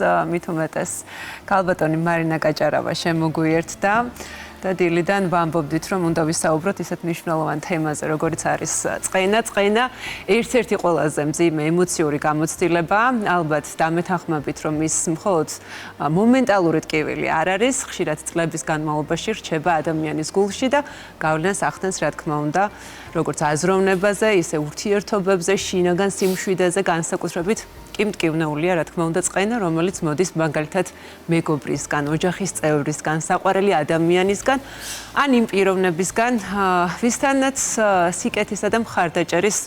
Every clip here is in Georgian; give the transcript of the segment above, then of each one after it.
მით უმეტეს ქალბატონი მარინა კაჭარავა შემოგვიერთდა და დილიდან ვამბობდით, რომ უნდა ვისაუბროთ ისეთ მნიშვნელოვან თემაზე, როგორიც არის წყენა. წყენა ერთ-ერთი ყველაზე მძიმე ემოციური გამოცდილება. ალბათ დამეთანხმებით, რომ ის მხოლოდ მომენტალური ტკივილი არ არის, ხშირად წლების განმავლობაში რჩება ადამიანის გულში და გავლენას ახდენს, რა თქმა უნდა, როგორც აზროვნებაზე, ისე ურთიერთობებზე, შინაგან სიმშვიდეზე, განსაკუთრებით კი მტკივნეულია, რა თქმა უნდა, წყენა, რომელიც მოდის მაგალითად მეგობრისგან, ოჯახის წევრისგან, საყვარელი ადამიანისგან, ან იმ პიროვნებისგან, ვისთანაც სიკეთისა და მხარდაჭერის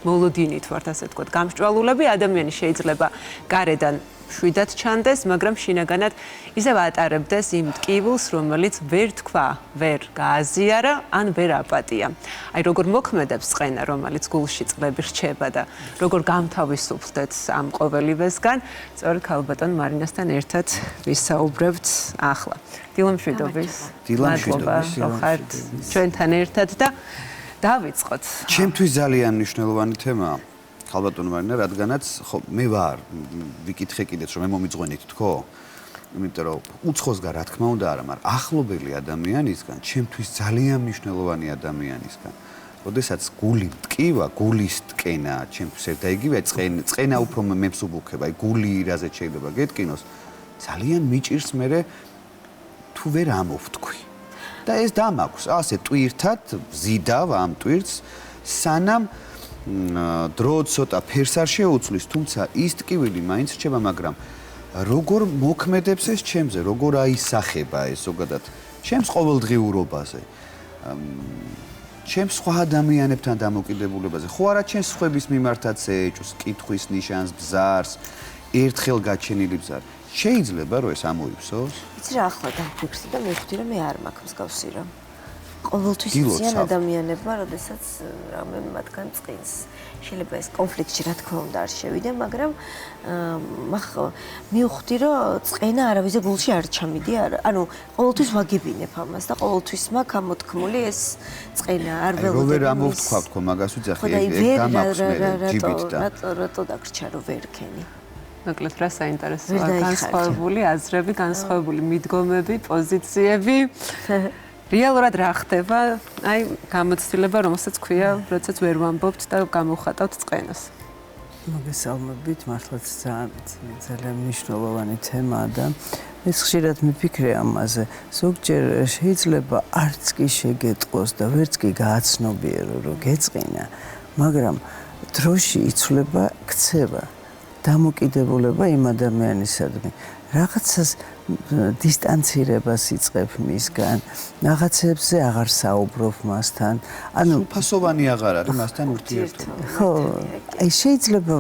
მოლოდინით ვართ, ასე ვთქვათ, გამსჭვალულები. ადამიანი შეიძლება გარედან შვიდად ჩანდეს, მაგრამ შინაგანად ისევ ატარებდეს იმ ტკივილს, რომელიც ვერ თქვა, ვერ გააზიარა, ან ვერ აპატია. აი, როგორ მოქმედებს წყენა, რომელიც გულში წლები რჩება და როგორ გამთავისუფლდეთ ამ ყოველივესგან, სწორედ ქალბატონ მარინასთან ერთად ვისაუბრებთ ახლა. დილამშვიდობის. დილამშვიდობის. ხართ ჩვენთან ერთად და დავიწყოთ. ჩემთვის ძალიან მნიშვნელოვანი თემაა. ქალბატონ მარინა, რადგანაც ხო მე ვარ ვიკითხე კიდეც რომ მე მომიძღვენით თქო, იმიტომ რომ უცხოსგან რა თქმა უნდა არა, მაგრამ ახლობელი ადამიანისგან, ჩემთვის ძალიან მნიშვნელოვანი ადამიანისგან. როდესაც გული მტკივა, გულის ტკენა, ჩემთვის ერთ და იგივე წყენა უფრო მემსუბუქება, აი გული რაზეც შეიძლება გეტკინოს, ძალიან მიჭირს მე თუ ვერ ამოვთქვი. და ეს დამაქვს, ასე ტვირთად ვზიდავ ამ ტვირთს, სანამ დრო ცოტა ფერს არ შეუცვლის, თუმცა ის ტკივილი მაინც რჩება, მაგრამ როგორ მოქმედებს ეს ჩემზე, როგორ აისახება ეს ზოგადად ჩემს ყოველდღიურობაზე, ჩემს სხვა ადამიანებთან დამოკიდებულებაზე, ხო არა ჩემს სხვების მიმართაც ეჭვს, კითხვის ნიშანს, ბზარს, ერთხელ გაჩენილი ბზარ. შეიძლება რომ ეს ამოივსოს? იცი რა, ახლა დავფიქრდი და მივხვდი რომ მე არ მაქვს მსგავსი რამ. ყოველთვის იციან ადამიანებმა, როდესაც რამე მათგან წყინს. შეიძლება ეს კონფლიქტში რა თქმა უნდა არ შევიდე, მაგრამ მივხვდი რომ წყენა არავის გულში არ ჩამიდი, ანუ ყოველთვის ვაგებინებ ამას და ყოველთვის მაქვს ამოთქმული ეს წყენა არ ველოდები. რო ვერ ამოვთქვა თქო, მაგას ვიძახი, ეგ დამაქვს მე ჯიბით და რატო დაგრჩა რომ ვერ ქენი. მოკლედ რა საინტერესოა, განსხვავებული აზრები, განსხვავებული მიდგომები, პოზიციები. რეალურად რა ხდება? აი, გამოცდილება, რომელსაც ქვია, როდესაც ვერ ვამბობთ და გამოვხატავთ წყენას. მოგესალმებით, მართლაც ძალიან მნიშვნელოვანი თემაა და ეს ხშირად მიფიქრე ამაზე. ზოგჯერ შეიძლება არც კი შეგეტყოს და ვერც კი გააცნობიერო, რომ გეწყინა, მაგრამ დროში იცვლება ქცევა, დამოკიდებულება იმ ადამიანისადმი. რაღაცას დისტანცირებას იწყებ მისგან, რაღაცებზე აღარ საუბრობ მასთან. ანუ ფასოვანი აღარ არის მასთან ურთიერთობა. ხო, აი შეიძლება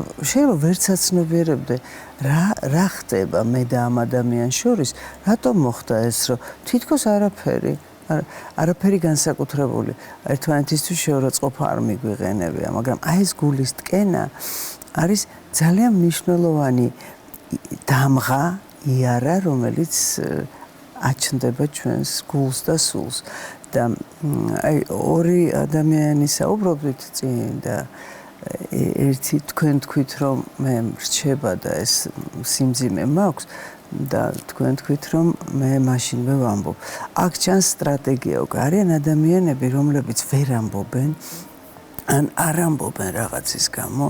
ვერც აცნობიერებდე რა ხდება მე და ამ ადამიანს შორის, რატომ მოხდა ეს, რომ თითქოს არაფერი განსაკუთრებული ერთმანეთისთვის შეურაცხყოფა არ მიგვიყენებია, მაგრამ აი ეს გულის ტკენა არის ძალიან მნიშვნელოვანი დამღა, იარა, რომელიც აჩნდება ჩვენს გულს და სულს და აი ორი ადამიანი საუბრობთ წინ და ერთი თქვენ თქვით რომ მე რჩება და ეს სიმძიმე მაქვს და თქვენ თქვით რომ მე მაშინვე ვამბობ. აქ ჩანს სტრატეგია უკვე არიან ადამიანები, რომლებიც ვერ ამბობენ ან არ ამბობენ რაღაცის გამო,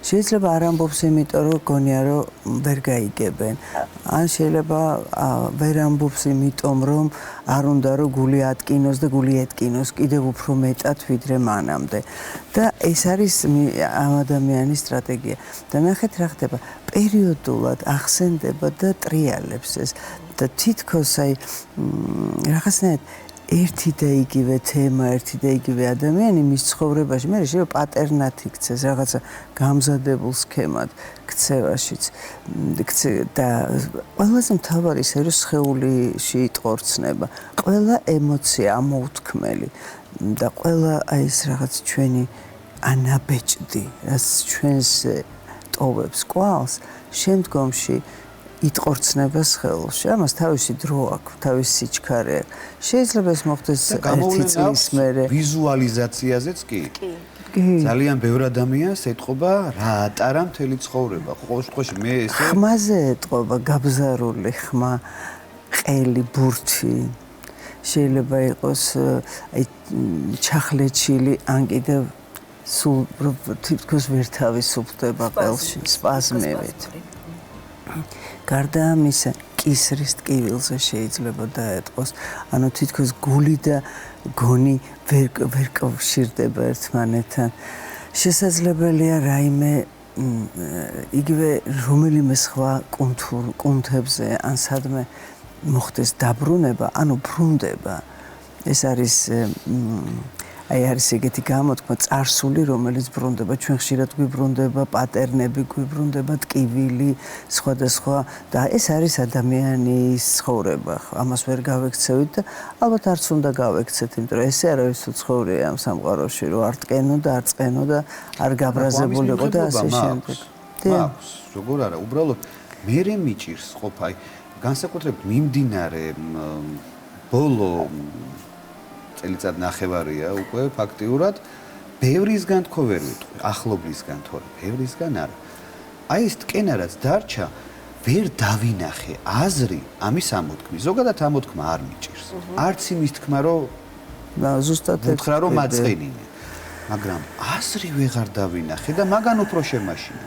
შეიძლება არ ამბობს იმიტომ, რომ გონია, რომ ვერ გაიგებენ, ან შეიძლება ვერ ამბობს იმიტომ, რომ არ უნდა, რომ გული ატკინოს და გული ეტკინოს კიდევ უფრო მეტად, ვიდრე მანამდე. და ეს არის ამ ადამიანის სტრატეგია. და ნახეთ რა ხდება, პერიოდულად ახსენდება და ტრიალებს ეს და თითქოს აი რაღაცნაირად ერთი და იგივე თემა, ერთი და იგივე ადამიანი მის ცხოვრებაში, მე შეიძლება პატერნად იქცეს, რაღაცა გამზადებულ სქემად ქცევაშიც. და ყველაზე მთავარი ის არის, სხეულიში იტყორცნება. ყველა ემოცია ამოუთქმელი და ყველა აი ეს რაღაც ჩვენი ანაბეჭდი, რაც ჩვენს ტოვებს კვალს, შემდგომში იტყორცნება სხეულში. ამას თავისი დრო აქვს, თავისი სიჩქარე აქვს. შეიძლება ეს მოხდეს ერთი წლის მერე. ვიზუალიზაციაზეც კი. ძალიან ბევრ ადამიანს ეთყობა რა ატარა მთელი ცხოვრება. ყოველში მე ესე ხმაზე ეთყობა გაბზარული ხმა, ყელი, ბურთი. შეიძლება იყოს აი ჩახლეჩილი, ან კიდევ სულ თითქოს ვერ თავისუფლდება ყელში, სპაზმებით. გარდა ამისა, კისრის ტკივილზე შეიძლება დაეტყოს. ანუ თითქოს გული და გონი ვერ კავშირდება ერთმანეთთან. შესაძლებელია რაიმე იგივე რომელიმე სხვა კუნთებზე ან სადმე მოხდეს დაბრუნება, ანუ ბრუნდება. ეს არის აი არის ეგეთი გამოთქმა წარსული, რომელიც ბრუნდება, ჩვენ ხშირად გვიბრუნდება პატერნები, გვიბრუნდება ტკივილი, სხვადასხვა და ეს არის ადამიანის ცხოვრება. ამას ვერ გავექცევით და ალბათ არც უნდა გავექცეთ, იმიტომ რომ ესე არავის უცხოვრია ამ სამყაროში, რომ არ ტკენო და არ წყენო და არ გაბრაზებულიყო და ასე შემდეგ. მაქვს, როგორ არა, უბრალოდ მერე მიჭირს ყოფა, აი განსაკუთრებით მიმდინარე ბოლო წელიწად ნახევარია უკვე ფაქტიურად ბევრისგან თქო ვერ ვიტყვი, ახლობლისგან თორე, ბევრისგან არა. აი ეს ტკენა რაც დარჩა, ვერ დავინახე აზრი ამის ამოთქმის. ზოგადად ამოთქმა არ მიჭირს. არც იმის თქმა, რომ ზუსტად უთხრა რომ მაწყენინე. მაგრამ აზრი ვეღარ დავინახე და მაგან უფრო შემაშინე.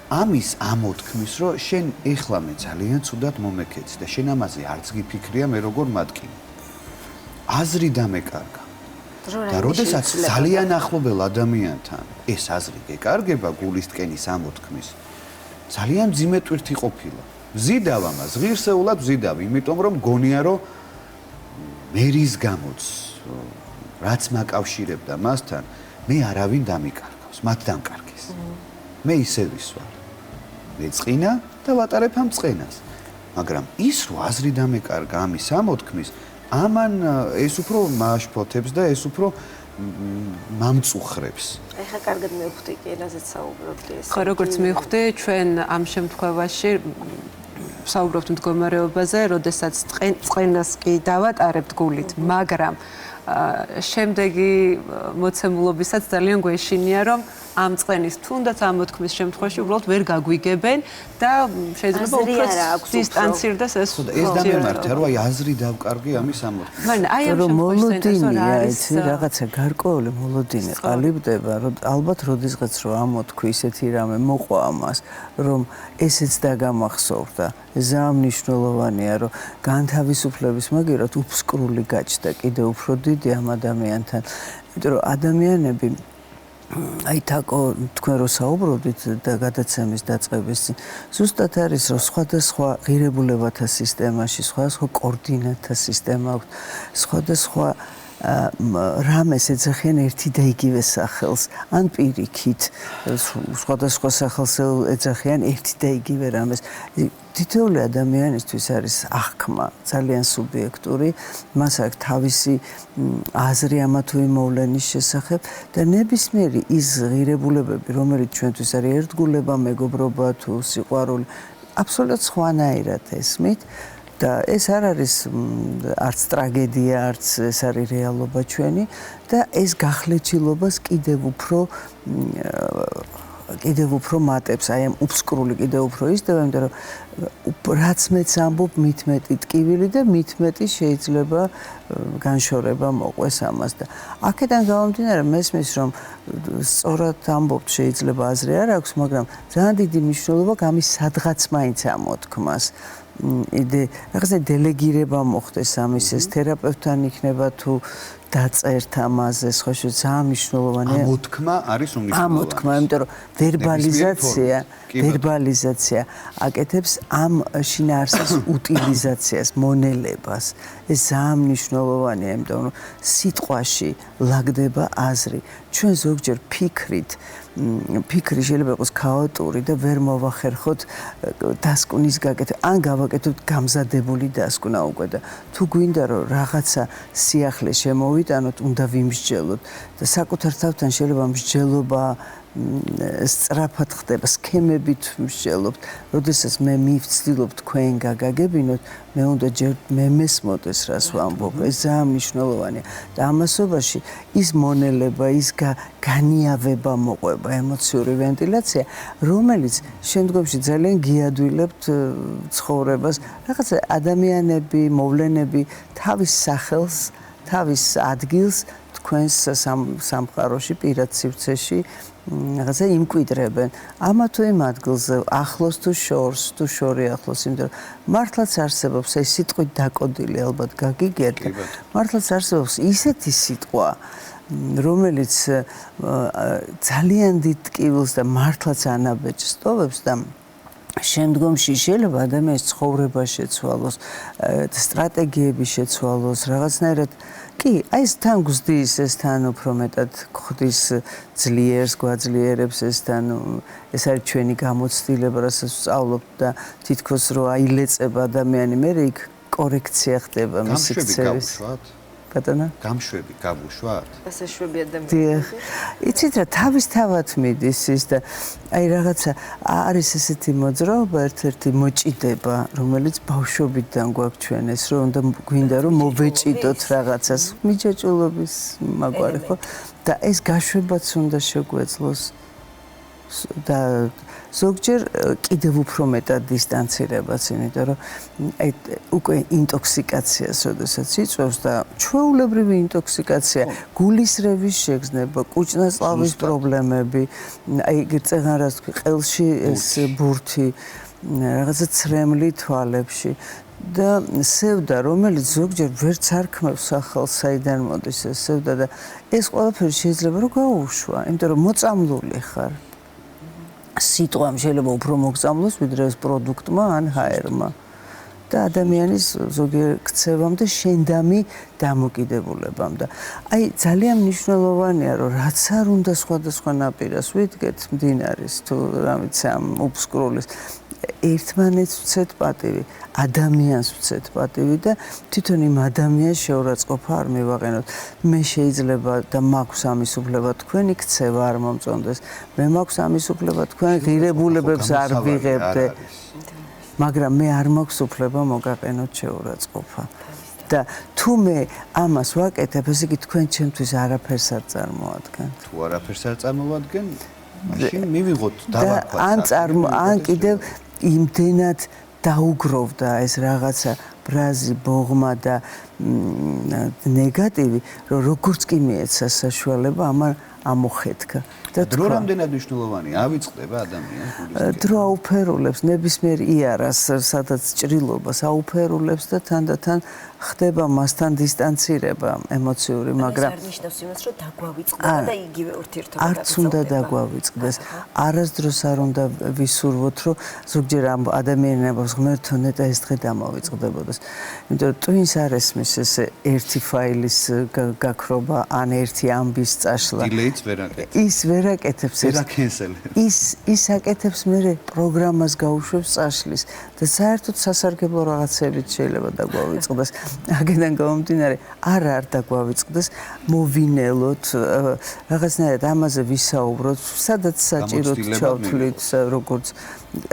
ამის ამოთქმის, რომ შენ ეხლა მე ძალიან ცუდად მომექეცი და შენ ამაზე არც გიფიქრია მე როგორ მატკინე. აზრი დამეკარგა. და როდესაც ძალიან ახლობელ ადამიანთან ეს აზრი გეკარგება გულის ტკენის ამოთქმის, ძალიან მძიმე ტვირთი ყოფილა. ვზიდავ ამას, ღირსეულად ვზიდავ, იმიტომ რომ გონია რომ მერის გამოც რაც მაკავშირებდა მასთან, მე არავინ დამიკარგავს, მათ დამკარგეს. მე ისე ვისვარ. მე წინა და ვატარებ ამ წენას. მაგრამ ის რო აზრი დამეკარგა ამის ამოთქმის, ამან ეს უფრო მააშფოთებს და ეს უფრო მამწუხრებს. ეხა კარგად მივხვდი კი, რაზეც საუბრობდი ეს. ხო, როგორც მივხვდი, ჩვენ ამ შემთხვევაში საუბრობთ მდგომარეობაზე, როდესაც წყენას კი დავატარებთ გულით, მაგრამ შემდეგი მოცემულობისაც ძალიან გვეშინია, რომ ამ წყენის თუნდაც ამოთქმის შემთხვევაში უბრალოდ ვერ გაგვიგებენ და შეიძლება უფრო დისტანცირდეს ეს. ეს დამემართა, რომ აი აზრი დავკარგი ამის ამოთქმის. მაგრამ აი ამ მოლოდინია, იცი, რაღაცა გარკვეული მოლოდინი ყალიბდება, რომ ალბათ როდესღაც რომ ამოთქვი ისეთი რამე მოყვა ამას, რომ ესეც დაგამახსოვრდა. ზამ მნიშვნელოვანია, რომ განთავისუფლების მაგერად უფსკრული გაჩნდა კიდევ უფრო დიდი ამ ადამიანთან. იმიტომ რომ ადამიანები აი თაკო თქვენ რო საუბრობდით და გადაცემის დაწყების წინ ზუსტად არის რომ სხვადასხვა ღირებულებათა სისტემაში სხვადასხვა კოორდინატთა სისტემა აქვს სხვადასხვა რამეს ეძახიან ერთი და იგივე სახელს ან პირიქით სხვადასხვა სახელს ეძახიან ერთი და იგივე რამეს თითოეული ადამიანისთვის არის აღქმა ძალიან სუბიექტური მას აქვს თავისი აზრი ამა თუ იმ მოვლენის შესახებ და ნებისმიერი ის ღირებულებები რომელიც ჩვენთვის არის ერთგულება მეგობრობა თუ სიყვარული აბსოლუტურად სხვანაირად ესმით და ეს არ არის არც ტრაგედია, არც ეს არის რეალობა ჩვენი და ეს გახლეჩილობას კიდევ უფრო მატებს, აი ამ უფსკრული კიდევ უფრო ისდება, იმიტომ რომ რაც მეც ამბობ, მით მეტი ტკივილი და მით მეტი შეიძლება განშორება მოყვეს ამას და აქედან გამომდინარე მესმის რომ სწორად ამბობთ შეიძლება აზრი არ აქვს, მაგრამ ძალიან დიდი მნიშვნელობა გამის სადღაც მაინც ამოთქმას. რაღაცა დელეგირება მოხდეს ამის ეს თერაპევტთან იქნება თუ დაწერთ ამაზე სხვა ძალიან მნიშვნელოვანია ამოთქმა არის უმნიშვნელოვანესი ამოთქმა იმიტომ რომ ვერბალიზაცია აკეთებს ამ შინაარსის უტილიზაციას მონელებას ეს ძალიან მნიშვნელოვანია იმიტომ რომ სიტყვაში ლაგდება აზრი ჩვენ ზოგჯერ ფიქრი შეიძლება იყოს ქაოტური და ვერ მოვახერხოთ დასკვნის გაკეთება ან გავაკეთოთ გამზადებული დასკვნა უკვე და თუ გვინდა რომ რაღაცა სიახლე შემოვიტანოთ უნდა ვიმსჯელოთ და საკუთარ თავთან შეიძლება მსჯელობა სწრაფად ხდება, სქემებით მსჯელობთ. როდესაც მე მივცდილობ თქვენ გაგაგებინოთ, მე უნდა ჯერ მე მესმოდეს რას ვამბობ. ეს ძალიან მნიშვნელოვანია. და ამასობაში ის მონელება, ის განიავება მოყვება, ემოციური ვენტილაცია, რომელიც შემდგომში ძალიან გიადვილებთ ცხოვრებას. რაღაცა ადამიანები, მოვლენები თავის სახელს, თავის ადგილს თქვენს სამყაროში, პირად სივრცეში რაღაცა იმკვიდრებენ. ამა თუ იმ ადგილზე ახლოს თუ შორს, თუ შორი ახლოს, იმიტომ რომ მართლაც არსებობს ეს სიტყვით დაკოდილი, ალბათ გაგიგერთ. მართლაც არსებობს ისეთი სიტყვა, რომელიც ძალიან დიდ ტკივილს და მართლაც ანაბეჭს ტოვებს და შემდგომში შეიძლება ადამიანის ცხოვრება შეცვალოს, სტრატეგიები შეცვალოს, რაღაცნაირად კი, აი ეს თან გვზდის, ეს თან უფრო მეტად გვხდის ძლიერს, გვაძლიერებს ეს თან ეს არის ჩვენი გამოცდილება, რასაც ვსწავლობთ და თითქოს რო აილეწება ადამიანი, მე იქ კორექცია ხდება მისი ქცევის. ბატონო? გამშვები გავუშვათ? დასაშვები ადამიანები. დიახ. იცით რა, თავისთავად მიდის ის და აი რაღაცა არის ესეთი მოძრაობა, ერთ-ერთი მოჭიდება, რომელიც ბავშვობიდან გვაქვს ჩვენ ეს, რომ უნდა გვინდა რომ მოვეჭიდოთ რაღაცას, მიჯაჭულობის მაგვარი ხო? და ეს გაშვებაც უნდა შეგვეძლოს და ზოგჯერ კიდევ უფრო მეტად დისტანცირებაც, იმიტომ რომ აი უკვე ინტოქსიკაციას როდესაც იწვევს და ჩვეულებრივი ინტოქსიკაცია, გულისრევის შეგრძნება, კუჭნაწლავის პრობლემები, აი წეღარას ყელში ეს ბურთი, რაღაცა ცრემლი თვალებში და სევდა, რომელიც ზოგჯერ ვერც არ ქმევს ახალს, საიდან მოდის ეს სევდა და ეს ყველაფერი შეიძლება რომ გაუშვა, იმიტომ რომ მოწამლული ხარ. სიტყვამ შეიძლება უფრო მოგწამლოს, ვიდრე ეს პროდუქტმა ან ჰაერმა. და ადამიანის ზოგიერთ ქცევამ და შენდამი დამოკიდებულებამ და აი ძალიან მნიშვნელოვანია, რომ რაც არ უნდა სხვადასხვა ნაპირას ვიდგეთ, მდინარის თუ რამეც ამ უფსკრულის, ერთმანეთს ვცეთ პატივი, ადამიანს ვცეთ პატივი და თვითონ იმ ადამიანს შეურაცხყოფა არ მივაყენოთ. მე შეიძლება და მაქვს ამის უფლება თქვენი ქცევა არ მომწონდეს. მე მაქვს ამის უფლება თქვენ ღირებულებებს არ ვიღებდე. მაგრამ მე არ მაქვს უფლება მოგაყენოთ შეურაცხყოფა. და თუ მე ამას ვაკეთებ, ესე იგი თქვენ ჩემთვის არაფერს არ წარმოადგენთ. თუ არაფერს არ წარმოადგენ, მაშინ მივიღოთ დავარქვათ. ან კიდევ იმდენად დაუგროვდა ეს რაღაცა ბრაზი, ბოღმა და ნეგატივი, რომ როგორც კი მიეცა საშუალება, ამან ამოხეთქა. და დრო რამდენად მნიშვნელოვანია, ავიწყდება ადამიანს გულის. დრო აუფერულებს ნებისმიერ იარას, სადაც ჭრილობას აუფერულებს და თანდათან ხდება მასთან დისტანცირება ემოციური, მაგრამ არ ნიშნავს იმას, რომ დაგვავიწყდება და იგივე ურთიერთობა არც უნდა დაგვავიწყდეს. არასდროს არ უნდა ვისურვოთ, რომ ზოგჯერ ამ ადამიანებს ღმერთო ნეტა ეს დღე დამავიწყდებოდეს. იმიტომ რომ twins არ ესმის ესე ერთი ფაილის გაქრობა ან ერთი ამბის წაშლა. დილეიც ვერ აკეთებს. ის ვერ აკეთებს ის აკეთებს მე პროგრამას გაუშვებს წაშლის და საერთოდ სასარგებლო რაღაცებით შეიძლება დაგვავიწყდეს. აქედან გამომდინარე არ დაგვავიწყდეს, მოვინელოთ, რაღაცნაირად ამაზე ვისაუბროთ, სადაც საჭიროდ ჩავთვლით, როგორც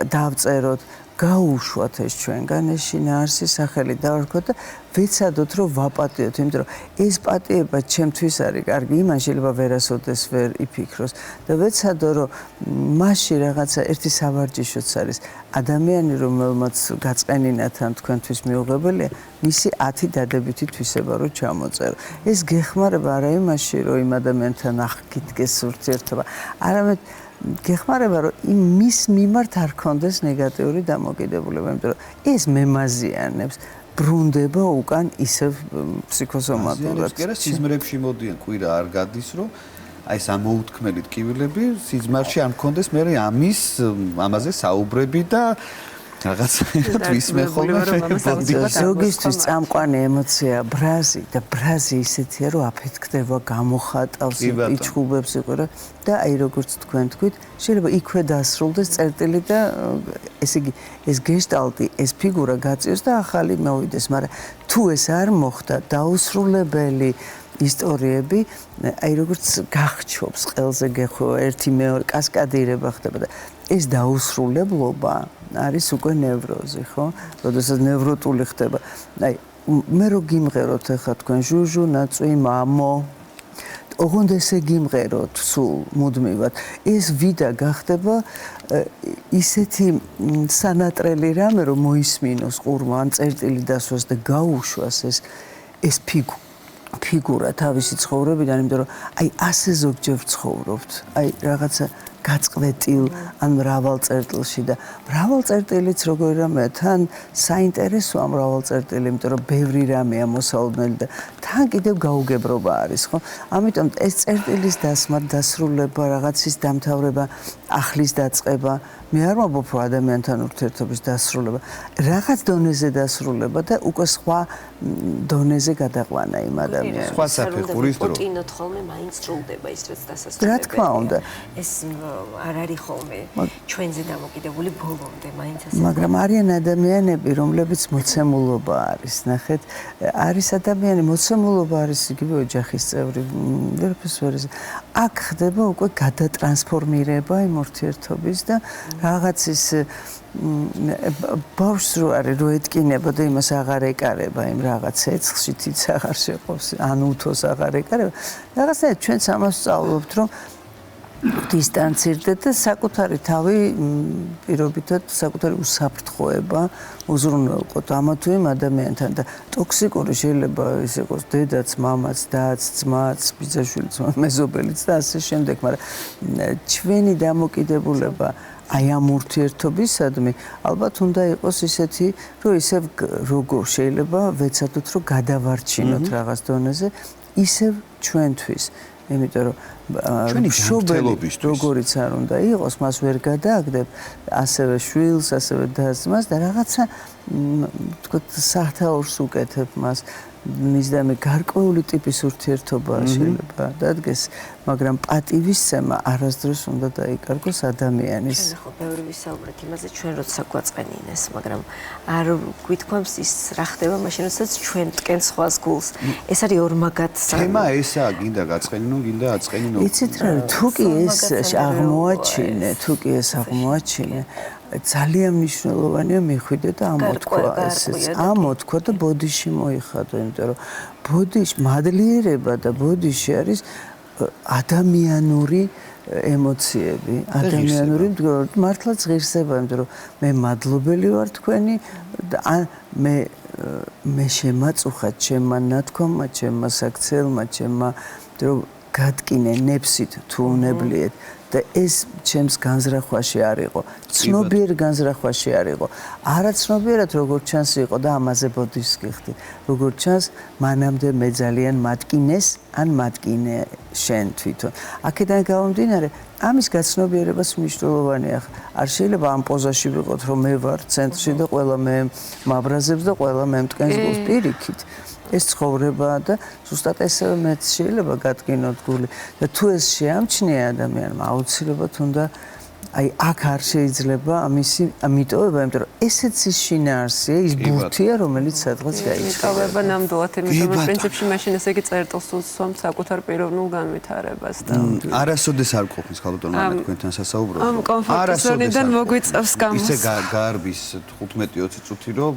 დავწეროთ, გაუშვათ ეს ჩვენგან ეს შინაარსი სახელი დავარქვათ და ვეცადოთ რომ ვაპატიოთ, იმიტომ რომ ეს პატიება ჩემთვის არის კარგი, იმან შეიძლება ვერასოდეს ვერ იფიქროს და ვეცადო რომ მასში რაღაცა ერთი სავარჯიშოც არის ადამიანი რომელმაც გაწყენინათ ან თქვენთვის მიუღებელია მისი 10 დადებითი თვისება რომ ჩამოწერო. ეს გეხმარება არა იმაში რომ იმ ადამიანთან აღგიდგეს ურთიერთობა, არამედ გეხმარება რომ მის მიმართ არ ქონდეს ნეგატიური დამოკიდებულება, იმიტომ რომ ეს მემაზიანებს ბრუნდება უკან ისევ ფსიქოსომატურად. კი არა, სიზმრებში მოდიან, კვირა არ გადის, რომ აი ეს ამოუთქმელი ტკივილები სიზმარში არ მქონდეს მე ამაზე საუბრები და რაღაცა ვისმე ხოლმე ზოგისთვის წამყვანი ემოცია ბრაზი და ბრაზი ისეთია რომ აფეთქდება, გამოხატავს, იჩხუბებს იყურა და აი როგორც თქვენ თქვით, შეიძლება იქვე დასრულდეს წერტილი და ესე იგი ეს გეშტალტი, ეს ფიგურა გაწიოს და ახალი მოვიდეს, მაგრამ თუ ეს არ მოხდა, დაუსრულებელი ისტორიები, აი როგორც გახჩობს, ყელზე გეხვა, ერთი მეორე კასკადირება ხდება და ეს დაუსრულებლობა არის უკვე ნევროზი, ხო? როდესაც ნევროტული ხდება. აი მე რო გიმღეროთ ახლა თქვენ ჟუჟუ, ნაწვი, მამო ოღონდ ესე გიმღეროთ სულ მუდმივად. ეს ვიდა გახდება ისეთი სანატრელი რამე, რომ მოისმინოს ყურმა, ან წერტილი დასვას და გაუშვას ეს ფიგურა თავისი ცხოვრებიდან, იმიტომ რომ აი ასე ზოგჯერ ცხოვრობთ. აი რაღაცა გაწყვეტილ ან მრავალ წერტილში და მრავალ წერტილიც როგორი რამეა, თან საინტერესოა მრავალ წერტილი, იმიტომ რომ ბევრი რამეა მოსალოდნელი და თან კიდევ გაუგებრობა არის, ხო? ამიტომ ეს წერტილის დასმა, დასრულება, რაღაცის დამთავრება, ახლის დაწყება, მე არ ვამბობ რომ ადამიანთან ურთიერთობის დასრულება, რაღაც დონეზე დასრულება და უკვე სხვა დონეზე გადაყვანა იმ ადამიანს. სხვა საფეხურის დრო. პუტინოთ ხოლმე მაინც სრულდება ის რაც დასასრულებელი. რა თქმა უნდა. ეს არ არის ხოლმე ჩვენზე დამოკიდებული ბოლომდე მაინც ასე. მაგრამ არიან ადამიანები, რომლებიც მოცემულობა არის, ნახეთ, არის ადამიანი, მოცემულობა არის იგივე ოჯახის წევრი, ვერაფერს ვერ იზ. აქ ხდება უკვე გადატრანსფორმირება იმ ურთიერთობის და რაღაცის ბავშვს რო არის რო ეთკინება და იმას აღარ ეკარება იმ რაღაც ეცხლში თიც აღარ შეყობს ან უთოს აღარ ეკარება რაღაცნაირად ჩვენც ამას ვსწავლობთ რომ დისტანცირდეთ და საკუთარი თავი პირობითად საკუთარი უსაფრთხოება უზრუნველყოთ ამა თუ იმ ადამიანთან და ტოქსიკური შეიძლება ის იყოს დედაც, მამაც, დაც, ძმაც, ბიძაშვილიც, მეზობელიც და ასე შემდეგ, მაგრამ ჩვენი დამოკიდებულება აი ამ ურთიერთობისადმი ალბათ უნდა იყოს ისეთი, რომ ისევ როგორ შეიძლება ვეცადოთ, რომ გადავარჩინოთ რაღაც დონეზე, ისევ ჩვენთვის. იმიტომ რომ მშობელი როგორიც არ უნდა იყოს, მას ვერ გადააგდებ, ასევე შვილს, ასევე და-ძმას და რაღაცა თქო საერთაურს უკეთებ მას. მისდამი გარკვეული ტიპის ურთიერთობა შეიძლება დადგეს, მაგრამ პატივისცემა არასდროს უნდა დაიკარგოს ადამიანის. ჩვენ ხო ბევრი ვისაუბრეთ იმაზე, ჩვენ როცა გვაწყენინეს, მაგრამ არ გვითქვამს ის რა ხდება მაშინ, როდესაც ჩვენ ტკენ სხვას გულს. ეს არის ორმაგად თემა ესაა, გინდა გაწყენინო, გინდა აწყენინო. იცით რა, თუ კი ეს აღმოაჩინე, ძალიან მნიშვნელოვანია მიხვიდე და ამოთქვა ეს. ამოთქვა და ბოდიში მოიხადო, იმიტომ რომ ბოდიში მადლიერება და ბოდიში არის ადამიანური ემოციები, ადამიანური მართლაც ღირსება, იმიტომ რომ მე მადლობელი ვარ თქვენი და მე შემაწუხა ჩემმა ნათქვამმა, ჩემმა საქციელმა, ჩემმა რომ გადკინე ნებსით თუ უნებლიეთ და ეს ჩემს განზრახვაში არ იყო, ცნობიერ განზრახვაში არ იყო. არაცნობიერად როგორც ჩანს იყო და ამაზე ბოდიშს გიხდი. როგორც ჩანს, მანამდე მე ძალიან მატკინეს, ან მატკინე შენ თვითონ. აქედან გამომდინარე, ამის გაცნობიერებას მნიშვნელოვანია. არ შეიძლება ამ პოზაში ვიყოთ, რომ მე ვარ ცენტრში და ყველა მე მაბრაზებს და ყველა მე მტკენს გულს პირიქით. ეს ცხოვრებაა და ზუსტად ესევე მეც შეიძლება გადგინოთ გული და თუ ეს შეამჩნია ადამიანმა აუცილებლად უნდა აი აქ არ შეიძლება ამისი ამიტოვება, იმიტომ რომ ესეც ის შინაარსია, ის ბურთია, რომელიც სადღაც გაიჭირება. მიტოვება ნამდვილად, იმიტომ რომ პრინციპში მაშინ ესე იგი წერტილს უსვამთ საკუთარ პიროვნულ განვითარებას და არასოდეს არ ყოფნის ხალხთან თქვენთან სასაუბრობ. ამ კომფორტის ზონიდან მოგვიწევს გამოს. ისე გაარბის 15-20 წუთი რომ